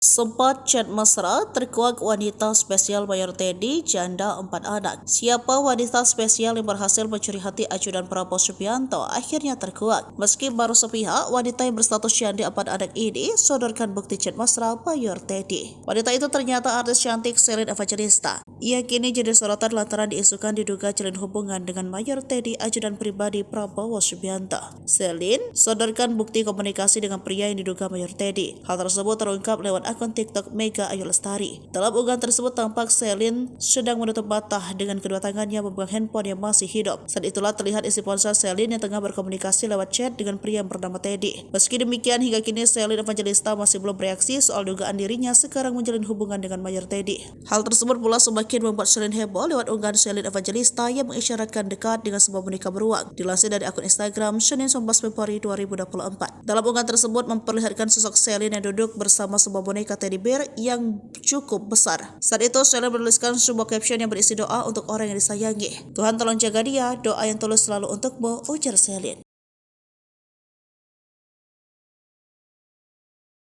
Sempat chat mesra, terkuak wanita spesial Mayor Teddy, janda 4 anak. Siapa wanita spesial yang berhasil mencuri hati ajudan Prabowo Subianto akhirnya terkuak. Meski baru sepihak, wanita yang berstatus janda 4 anak ini sodorkan bukti chat mesra Mayor Teddy. Wanita itu ternyata artis cantik Selin Evangelista. Ia kini jadi sorotan lantaran diisukan diduga jalin hubungan dengan Mayor Teddy, ajudan pribadi Prabowo Subianto. Selin sodorkan bukti komunikasi dengan pria yang diduga Mayor Teddy. Hal tersebut terungkap lewat akun TikTok Mega Ayu Lestari. Dalam unggahan tersebut tampak Selin sedang menutup mata dengan kedua tangannya memegang handphone yang masih hidup. Saat itulah terlihat isi ponsel Selin yang tengah berkomunikasi lewat chat dengan pria yang bernama Teddy. Meski demikian, hingga kini Selin Evangelista masih belum bereaksi soal dugaan dirinya sekarang menjalin hubungan dengan Mayor Teddy. Hal tersebut pula semakin membuat Selin heboh lewat unggahan Selin Evangelista yang mengisyaratkan dekat dengan sebuah boneka beruang. Dilansir dari akun Instagram Senin 19 Februari 2024. Dalam unggahan tersebut memperlihatkan sosok Selin yang duduk bersama sebuah boneka teddy bear yang cukup besar. Saat itu Selin menuliskan sebuah caption yang berisi doa untuk orang yang disayangi. Tuhan tolong jaga dia, doa yang tulus selalu untukmu, ujar Selin.